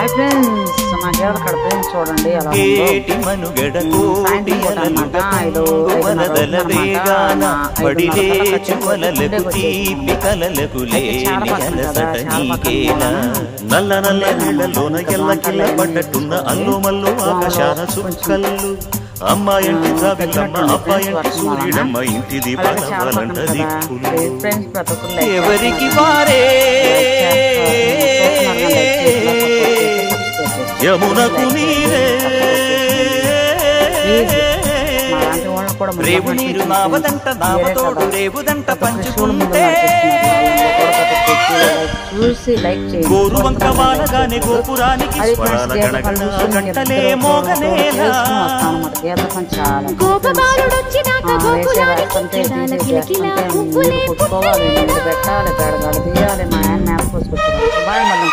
Hi friends, మా గేదెల కడ ఫ్రెండ్స్ చూడండి ఎలా ఉందో. సాయంత్రం పూట అన్నమాట. 5:30 వేగాన 5:30 చాలా పడుతుంది కదా, చాలా పడుతుంది. నల్ల నల్ల నీళ్ళలోన ఎల్లకిల్ల పడ్డట్టున్న అల్లు మల్లు ఆకాశాన చుక్కల్లు అమ్మాయంటి జాబిల్లమ్మ అబ్బాయంటి సూర్యుడమ్మ ఇంటి దీపాలంట దిక్కులు ఎవరికి వారే యమునకు నీరే రేవు నీరు నావదంట నావతోడు రేవుదంట పంచుకుంటే గోరు వంక వాడగానే గోపురానికి గంటలే మోగనేలా పెట్టాలి, పెడగాలి, తీయాలి. మా ఆయన మేల పోసుకొచ్చారు. బాయ్ మళ్ళీ